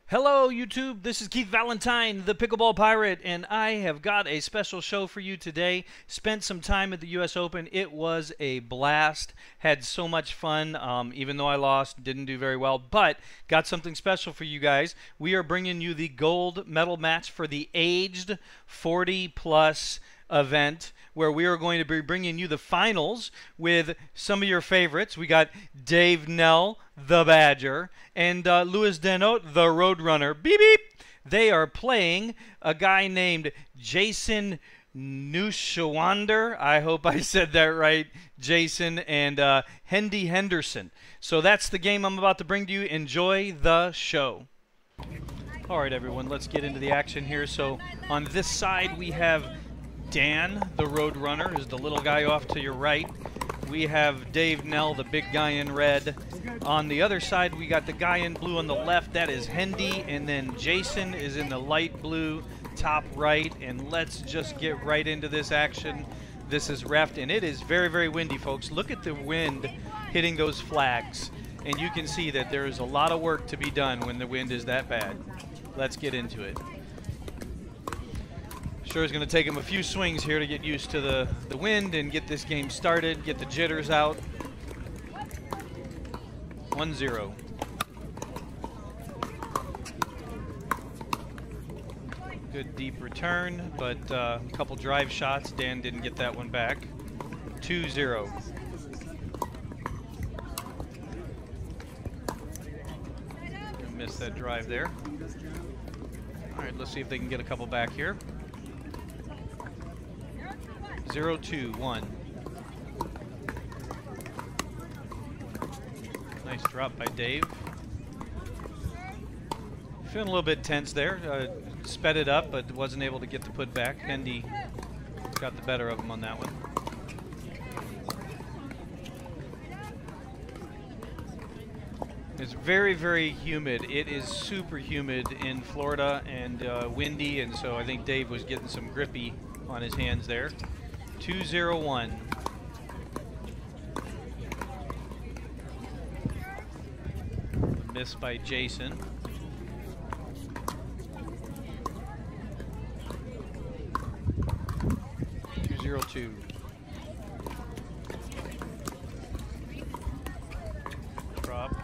Hello YouTube, this is Keith Valentine, the Pickleball Pirate, and I have got a special show for you today. Spent some time at the US Open. It was a blast. Had so much fun, even though I lost, didn't do very well, but got something special for you guys. We are bringing you the gold medal match for the aged 40 plus event, where we are going to be bringing you the finals with some of your favorites. We got Dave Nell, the Badger, and Louis Danut, the Roadrunner. Beep beep. They are playing a guy named Jason Nushawander. I hope I said that right, Jason, and Hendy Henderson. So that's the game I'm about to bring to you. Enjoy the show. All right, everyone, let's get into the action here. So on this side we have Dan, the Roadrunner, is the little guy off to your right. We have Dave Nell, the big guy in red. On the other side, we got the guy in blue on the left. That is Hendy, and then Jason is in the light blue top right. And let's just get right into this action. This is reffed, and it is very, very windy, folks. Look at the wind hitting those flags, and you can see that there is a lot of work to be done when the wind is that bad. Let's get into it. Sure is going to take him a few swings here to get used to the wind and get this game started, get the jitters out. 1-0. Good deep return, but a couple drive shots. Dan didn't get that one back. 2-0. Missed that drive there. All right, let's see if they can get a couple back here. 0-2-1. Nice drop by Dave. Feeling a little bit tense there. Sped it up, but wasn't able to get the put back. Hendy got the better of him on that one. It's very, very humid. It is super humid in Florida and windy, and so I think Dave was getting some grippy on his hands there. 2-0-1. Miss by Jason. 2-0-2. Drop.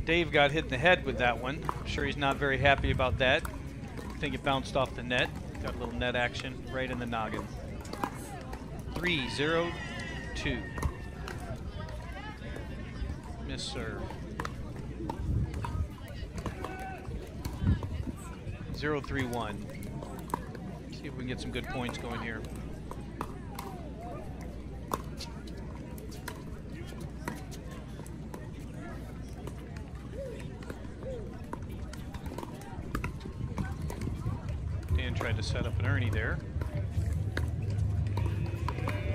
Dave got hit in the head with that one. I'm sure he's not very happy about that. I think it bounced off the net. Got a little net action right in the noggin. 3-0-2. Miss serve. 0-3-1. See if we can get some good points going here. Tried to set up an Ernie there.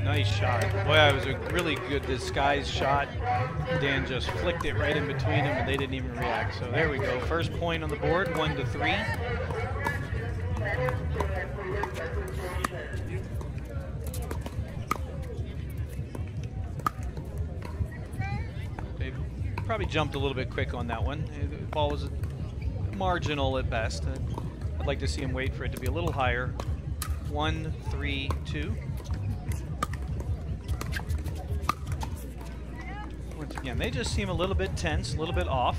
Nice shot. Boy, that was a really good disguised shot. Dan just flicked it right in between them, and they didn't even react. So there we go. First point on the board, 1-3. They probably jumped a little bit quick on that one. The ball was marginal at best. I'd like to see him wait for it to be a little higher. 1-3-2. Once again, they just seem a little bit tense, a little bit off.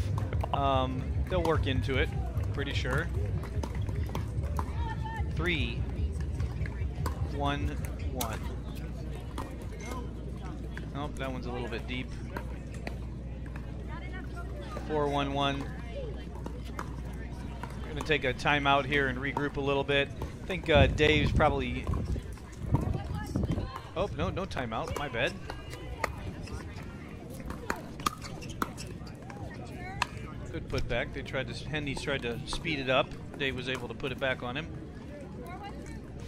They'll work into it, pretty sure. 3-1-1. Nope, that one's a little bit deep. 4-1-1. Going to take a timeout here and regroup a little bit. I think Dave's probably... Oh, no timeout. My bad. Good put back. Hendy's tried to speed it up. Dave was able to put it back on him.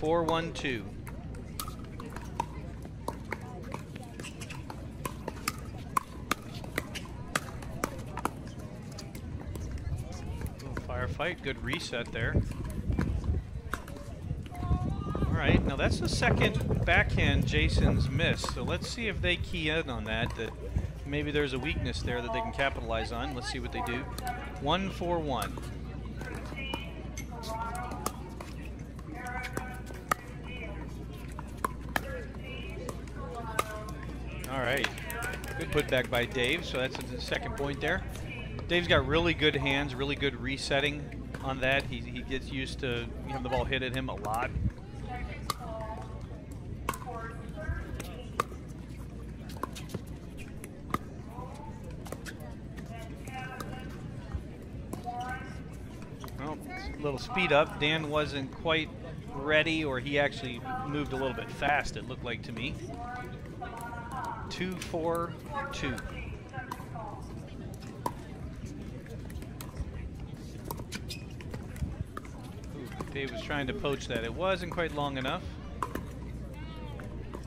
4-1-2. Fight, good reset there. All right, now that's the second backhand Jason's missed, so let's see if they key in on that. maybe there's a weakness there that they can capitalize on. Let's see what they do. 1-4-1. All right, good putback by Dave, so that's the second point there. Dave's got really good hands, really good resetting on that. He gets used to having the ball hit at him a lot. Well, a little speed up. Dan wasn't quite ready, or he actually moved a little bit fast, it looked like to me. 2-4-2. Dave was trying to poach that. It wasn't quite long enough.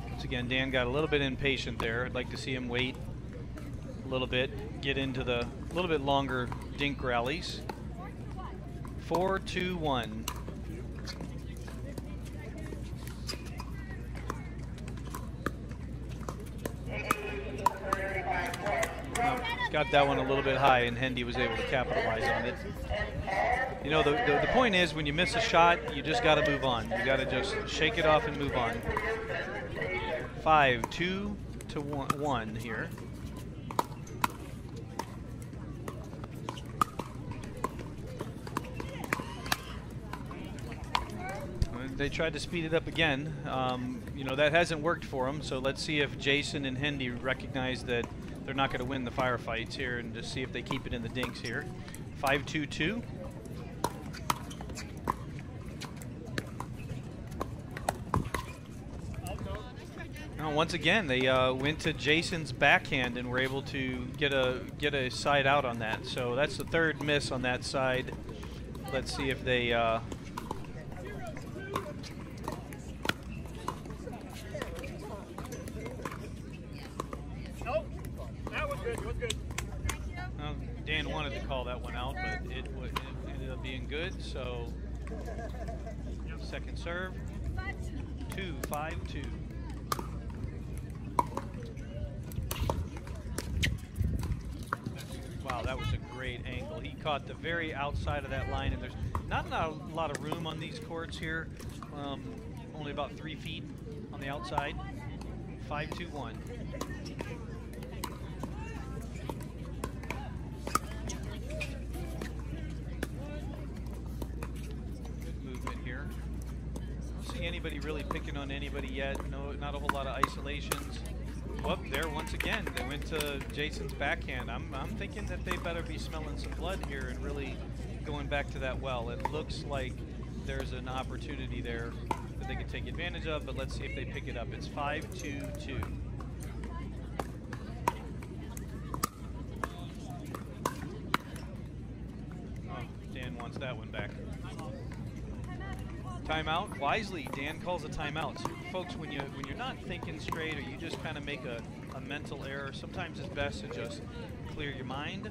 Once again, Dan got a little bit impatient there. I'd like to see him wait a little bit, get into the little bit longer dink rallies. 4-2-1. Got that one a little bit high, and Hendy was able to capitalize on it. You know, the point is, when you miss a shot, you just got to move on. You got to just shake it off and move on. 5-2-1 here. They tried to speed it up again. You know, that hasn't worked for them, so let's see if Jason and Hendy recognize that they're not going to win the firefights here, and just see if they keep it in the dinks here. 5-2-2. Now, once again, they went to Jason's backhand and were able to get a side out on that. So that's the third miss on that side. Let's see if they Dan wanted to call that one out, but it ended up being good. So second serve, 2-5-2. Wow, that was a great angle. He caught the very outside of that line, and there's not a lot of room on these courts here. Only about 3 feet on the outside. 5-2-1. Anybody really picking on anybody yet? No, not a whole lot of isolations. Whoop, there once again, they went to Jason's backhand. I'm thinking that they better be smelling some blood here and really going back to that well. It looks like there's an opportunity there that they can take advantage of, but let's see if they pick it up. It's 5-2-2. Oh, Dan wants that one back. Timeout. Wisely, Dan calls a timeout. So, folks, when you're not thinking straight, or you just kind of make a mental error, sometimes it's best to just clear your mind.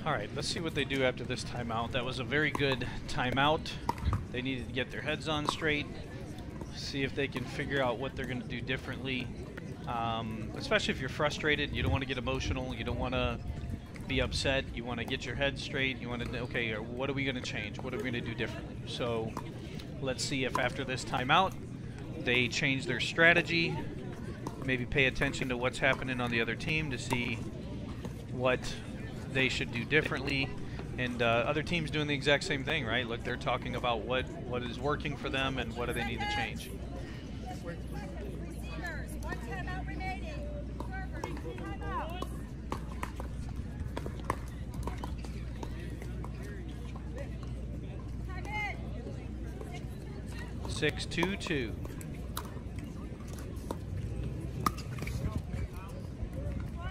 All right, let's see what they do after this timeout. That was a very good timeout. They needed to get their heads on straight, see if they can figure out what they're going to do differently. Especially if you're frustrated, you don't want to get emotional, you don't want to be upset, you want to get your head straight, you want to, okay, what are we going to change? What are we going to do differently? So let's see if after this timeout they change their strategy, maybe pay attention to what's happening on the other team to see what they should do differently. And other teams doing the exact same thing, right? Look, they're talking about what is working for them and what do they need to change. 6-2-2.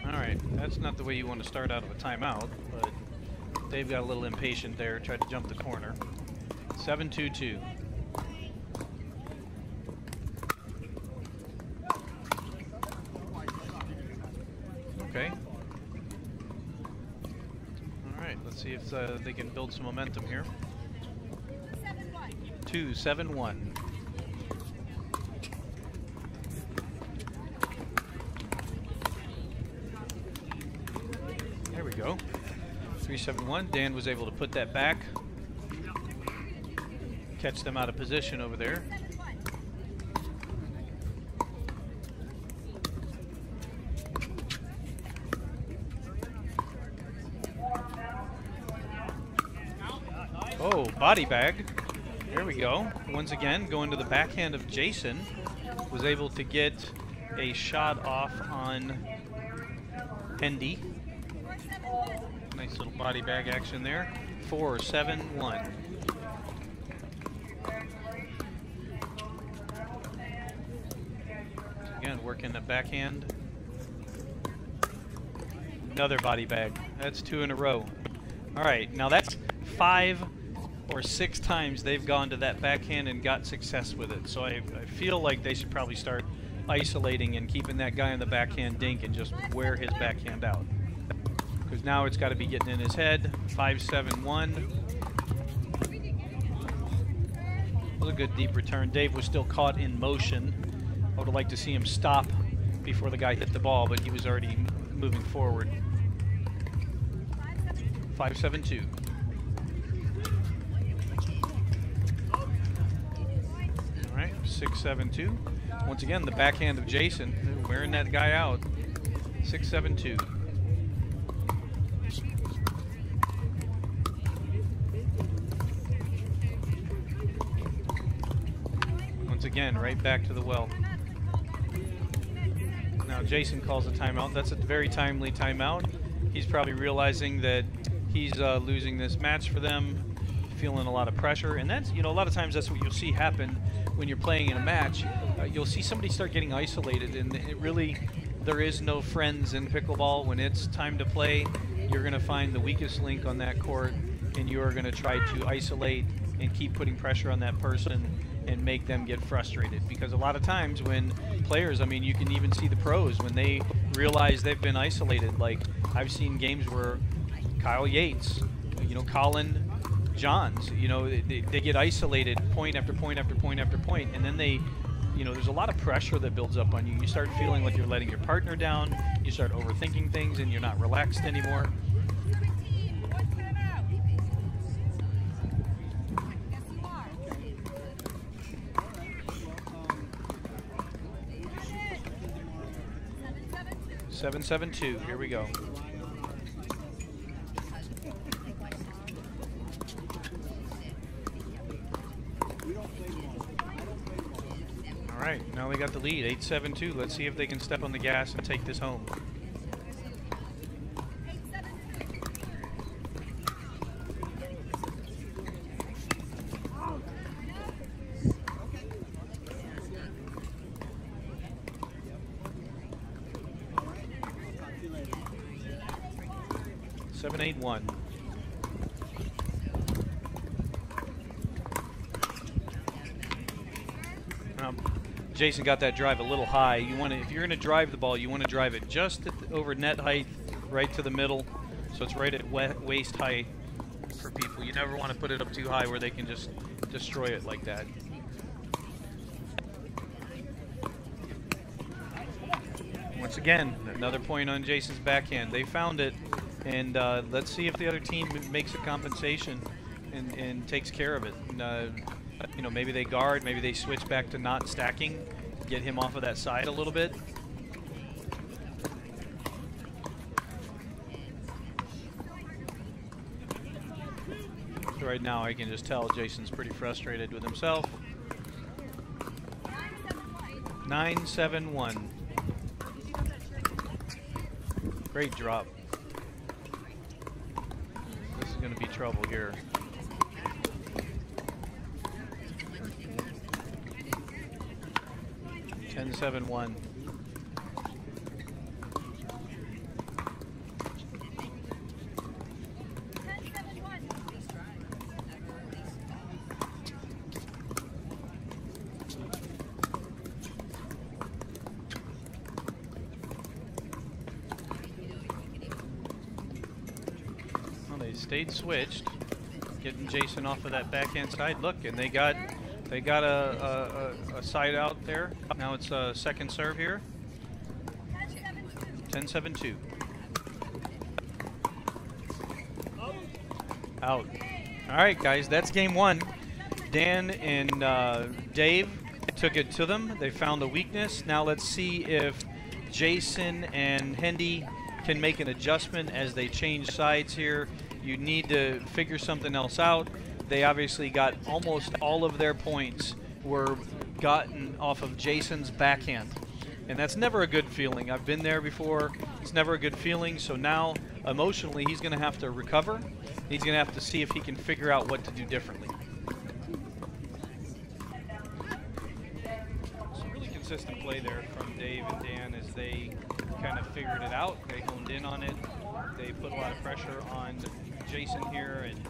All right, that's not the way you want to start out of a timeout, but Dave got a little impatient there, tried to jump the corner. 7-2-2. Okay. All right, let's see if they can build some momentum here. 2-7-1. 3-7-1. Dan was able to put that back, catch them out of position over there. Oh, body bag. There we go. Once again, going to the backhand of Jason. Was able to get a shot off on Hendy. Nice little body bag action there. 4-7-1. Again, working the backhand. Another body bag. That's 2 in a row. All right, now that's 5 or 6 times they've gone to that backhand and got success with it. So I feel like they should probably start isolating and keeping that guy on the backhand dink and just wear his backhand out. Because now it's got to be getting in his head. 5-7-1. Was a good deep return. Dave was still caught in motion. I would have liked to see him stop before the guy hit the ball, but he was already moving forward. 5-7-2. All right, 6-7-2. Once again, the backhand of Jason, wearing that guy out. 6-7-2. Once again, right back to the well. Now Jason calls a timeout. That's a very timely timeout. He's probably realizing that he's losing this match for them, feeling a lot of pressure, and that's, you know, a lot of times that's what you'll see happen when you're playing in a match. You'll see somebody start getting isolated, and it really, there is no friends in pickleball. When it's time to play, you're going to find the weakest link on that court, and you are going to try to isolate and keep putting pressure on that person and make them get frustrated. Because a lot of times when players, I mean, you can even see the pros, when they realize they've been isolated. Like, I've seen games where Kyle Yates, you know, Colin Johns, you know, they get isolated point after point after point after point, and then they, you know, there's a lot of pressure that builds up on you. You start feeling like you're letting your partner down, you start overthinking things, and you're not relaxed anymore. Seven, 7-2. Here we go. All right, now they got the lead, 8-7-2. Let's see if they can step on the gas and take this home. Seven, 8-1. Jason got that drive a little high. You want to, if you're going to drive the ball, you want to drive it just over net height, right to the middle, so it's right at waist height for people. You never want to put it up too high where they can just destroy it like that. Once again, another point on Jason's backhand. They found it, and let's see if the other team makes a compensation and takes care of it. And, you know, maybe they guard, maybe they switch back to not stacking, get him off of that side a little bit. So right now I can just tell Jason's pretty frustrated with himself. 9-7-1. Great drop. This is going to be trouble here. 10-7-1. Well, they stayed switched, getting Jason off of that backhand side. Look, and they got a side out there. Now it's a second serve here. 10-7-2. Out. All right, guys, that's game one. Dan and Dave took it to them. They found a weakness. Now let's see if Jason and Hendy can make an adjustment as they change sides here. You need to figure something else out. They obviously got almost all of their points were gotten off of Jason's backhand. And that's never a good feeling. I've been there before. It's never a good feeling. So now, emotionally, he's going to have to recover. He's going to have to see if he can figure out what to do differently. Some really consistent play there from Dave and Dan as they kind of figured it out. They honed in on it. They put a lot of pressure on Jason here and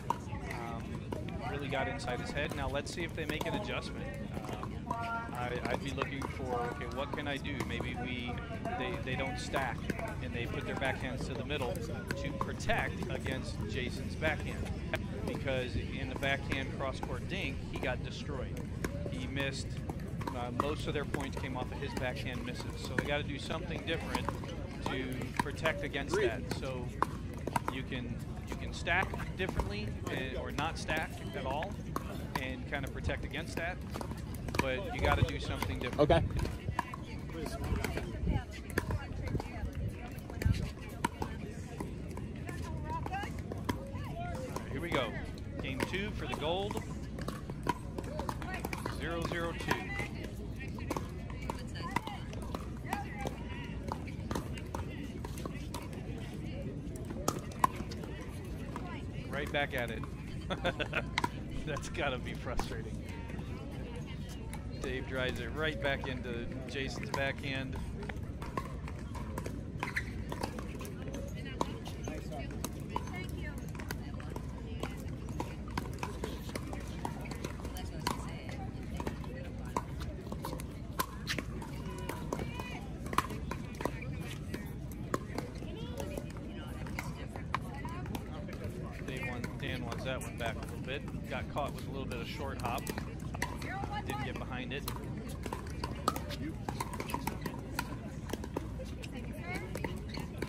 really got inside his head. Now let's see if they make an adjustment. I'd be looking for, okay, what can I do? Maybe they don't stack and they put their backhands to the middle to protect against Jason's backhand. Because in the backhand cross-court dink, he got destroyed. He missed, most of their points came off of his backhand misses. So they got to do something different to protect against that. So you can stack differently or not stack at all and kind of protect against that. But you got to do something different. Okay. Right, here we go. Game 2 for the gold. 0-0-2. Right back at it. That's got to be frustrating. Dave drives it right back into Jason's backhand. Dan wants that one back a little bit. Got caught with a little bit of short hop. Didn't get behind it.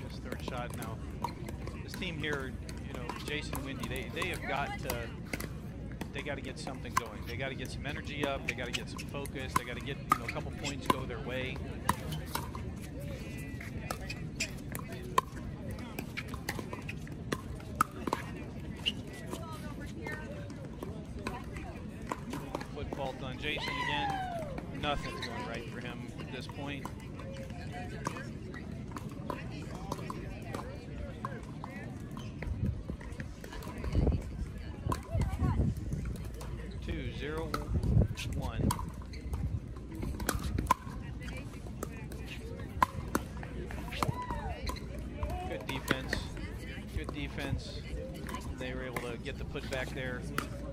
Just third shot now. This team here, you know, Jason, Wendy, they have got to, they got to get something going. They got to get some energy up. They got to get some focus. They got to get, you know, a couple points go their way. Fault on Jason again. Nothing's going right for him at this point. Two, 0-1. Good defense. Good defense. They were able to get the putback there.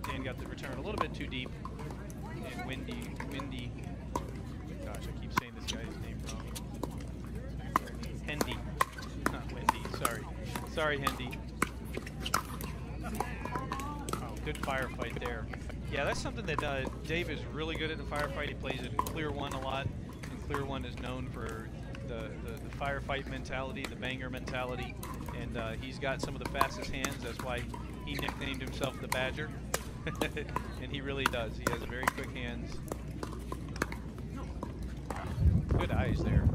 Dan got the return a little bit too deep. And Wendy, gosh, I keep saying this guy's name wrong. Hendy, not Wendy, sorry Hendy. Oh, good firefight there. Yeah, that's something that Dave is really good at in firefight. He plays it in Clear One a lot, and Clear One is known for the firefight mentality, the banger mentality, and he's got some of the fastest hands. That's why he nicknamed himself the Badger. And he really does. He has very quick hands. Good eyes there.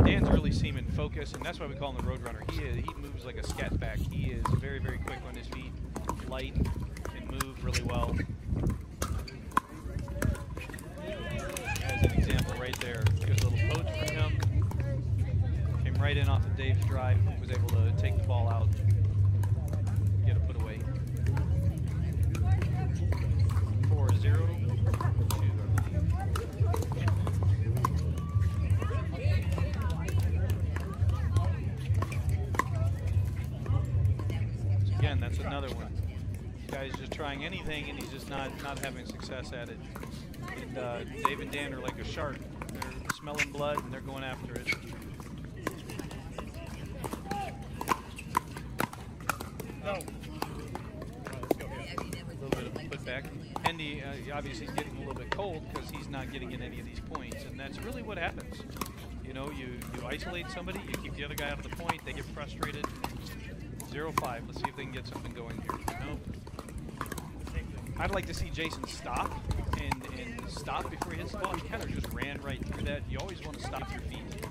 Dan's really seeming focused, and that's why we call him the Roadrunner. He moves like a scat back. He is very, very quick on his feet, light, can move really well. As an example right there. Good little poach from him. Came right in off of Dave's drive. Was able to take the ball out. Get a put away. 4-0. Again, that's another one. This guy's just trying anything, and he's just not having success at it. And Dave and Dan are like a shark. They're smelling blood, and they're going after it. No. A little bit of a putback. Hendy obviously is getting a little bit cold because he's not getting in any of these points, and that's really what happens. You know, you isolate somebody, you keep the other guy out of the point, they get frustrated. 0-5. Let's see if they can get something going here. Nope. I'd like to see Jason stop and stop before he hits the ball. He kind of just ran right through that. You always want to stop with your feet.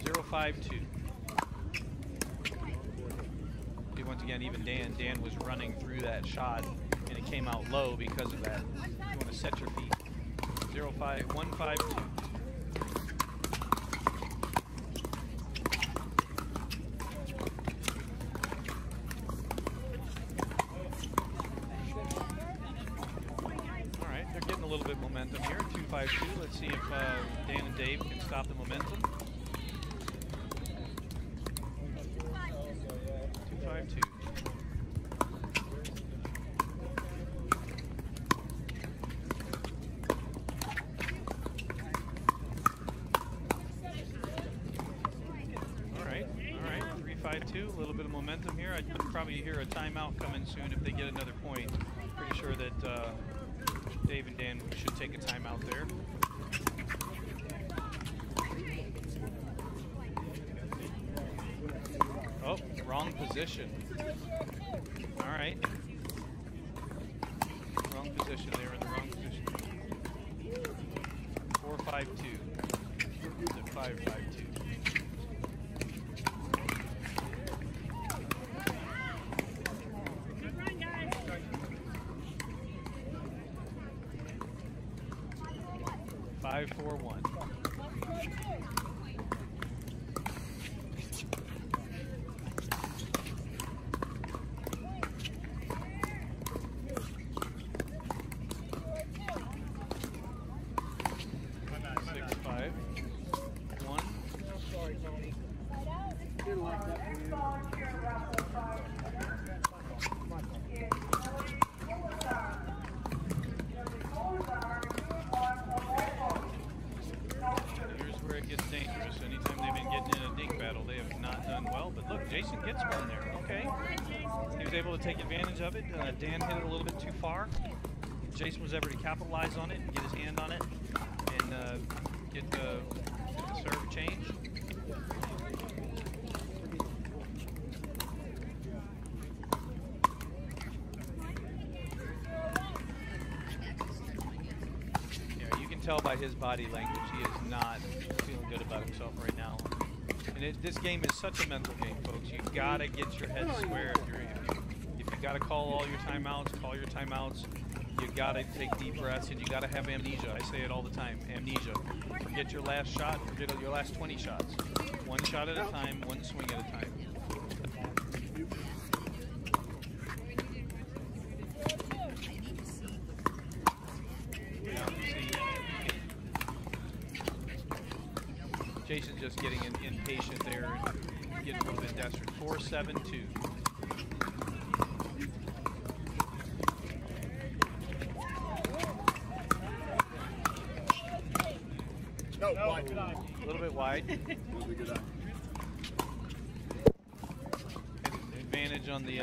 0-5-2. Once again, even Dan was running through that shot, and it came out low because of that. You want to set your feet. 0-5, 1-5-2. All right, they're getting a little bit of momentum here. 2-5-2. Let's see if Dan and Dave can stop the momentum. 2-5-2. All right, 3-5-2. A little bit of momentum here. I'd probably hear a timeout coming soon if they get another point. Pretty sure that Dave and Dan should take a timeout there. Oh, wrong position. All right. Wrong position. They were in the wrong position. 4-5-2. 5-5-2. Good run, guys. 5-4-1. 6-5-1. Sorry, Tony. Didn't like that for you. Here's where it gets dangerous. Anytime they've been getting in a dink battle, they have not done well. But look, Jason gets one there. Okay. He was able to take advantage of it. Dan hit it a little bit too far. Jason was able to capitalize on it and get his hand on it and get the serve change. Yeah, you can tell by his body language he is not feeling good about himself right now. And this game is such a mental game, folks. You gotta get your head square. If you gotta call all your timeouts, call your timeouts. You gotta take deep breaths, and you gotta have amnesia. I say it all the time, amnesia. Forget your last shot, forget your last 20 shots. One shot at a time, one swing at a time. Jason's just getting impatient there and getting a little bit desperate. 4-7-2. No, wide. A little bit wide. Advantage on the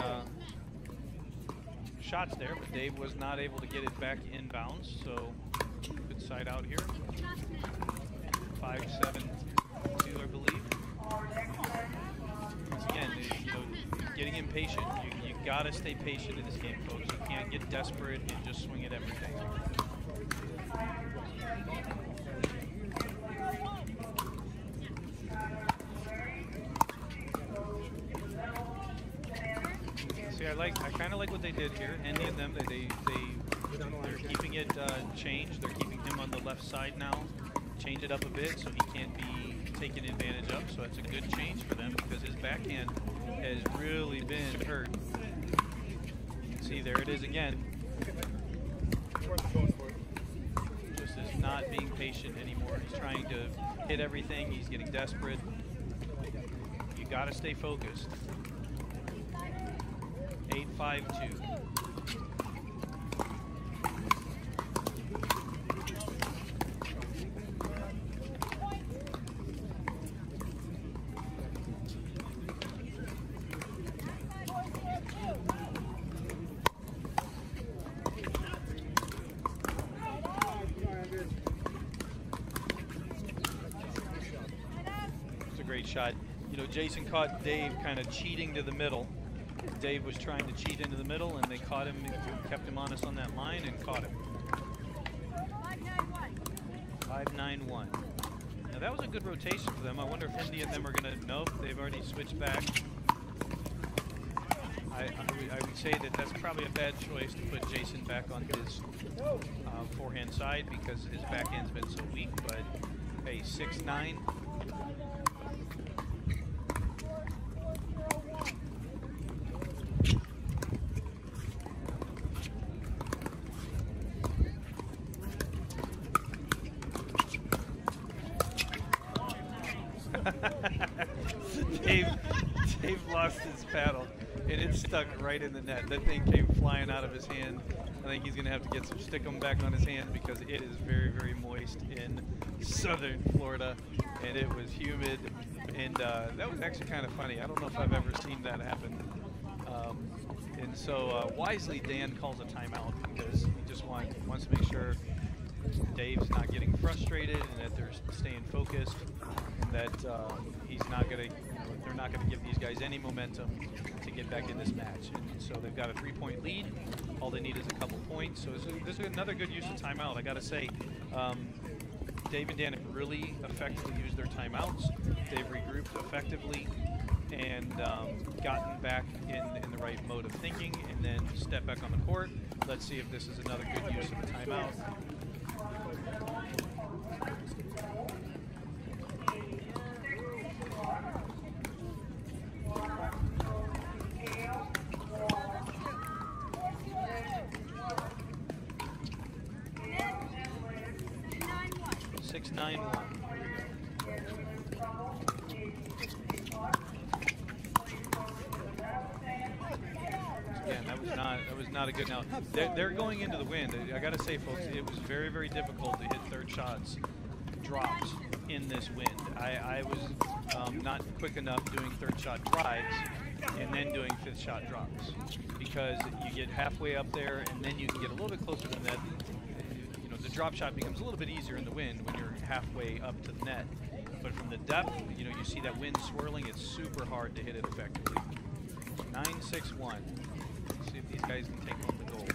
shots there, but Dave was not able to get it back inbounds, so good side out here. 5-7-2, I believe. Once again, you know, getting impatient. You gotta stay patient in this game, folks. You can't get desperate and just swing at everything. See, I kind of like what they did here. Hendy and them, they're keeping it changed. They're keeping him on the left side now. Change it up a bit so he can't be taken advantage of. So that's a good change for them because his backhand has really been hurt. See, there it is again. Just is not being patient anymore. He's trying to hit everything. He's getting desperate. You got to stay focused. 8-5-2. It's a great shot. You know, Jason caught Dave kind of cheating to the middle. Dave was trying to cheat into the middle, and they caught him, kept him honest on that line, and caught him. 5-9-1. Now that was a good rotation for them. I wonder if Hendy and them are going to, nope, they've already switched back. I would say that that's probably a bad choice to put Jason back on his forehand side because his backhand's been so weak, but hey, 6-9. Dave lost his paddle, and it stuck right in the net. That thing came flying out of his hand. I think he's going to have to get some stickum back on his hand because it is very, very moist in southern Florida, and it was humid, and that was actually kind of funny. I don't know if I've ever seen that happen. And so wisely, Dan calls a timeout because he just wants to make sure Dave's not getting frustrated and that they're staying focused, and that he's not going to, they're not going to give these guys any momentum to get back in this match. And so they've got a 3-point lead. All they need is a couple points. So this is another good use of timeout. I got to say, Dave and Dan have really effectively used their timeouts. They've regrouped effectively and gotten back in the right mode of thinking, and then step back on the court. Let's see if this is another good use of a timeout. Again, that was not a good. Now they're going into the wind. I got to say, folks, it was very, very difficult to hit third shots, drops in this wind. I was not quick enough doing third shot drives and then doing fifth shot drops, because you get halfway up there and then you can get a little bit closer to the net. You know, the drop shot becomes a little bit easier in the wind when you're halfway up to the net. But from the depth, you know, you see that wind swirling, it's super hard to hit it effectively. 9-6-1. See if these guys can take home the gold.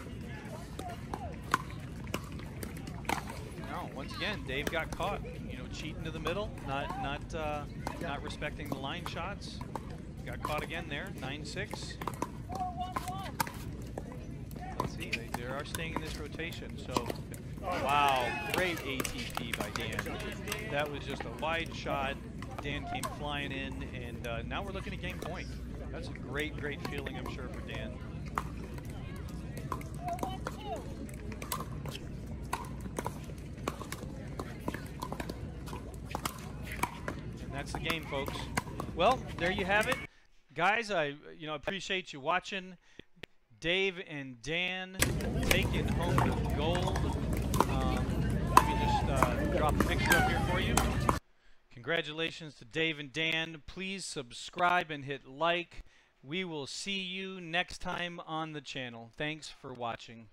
No, once again, Dave got caught, you know, cheating to the middle, not respecting the line shots. Got caught again there, 9-6. Let's see, they are staying in this rotation, so wow, great ATP by Dan. That was just a wide shot. Dan came flying in, and now we're looking at game point. That's a great, great feeling, I'm sure, for Dan. And that's the game, folks. Well, there you have it. Guys, I appreciate you watching. Dave and Dan taking home the gold. Let me just drop a picture up here for you. Congratulations to Dave and Dan. Please subscribe and hit like. We will see you next time on the channel. Thanks for watching.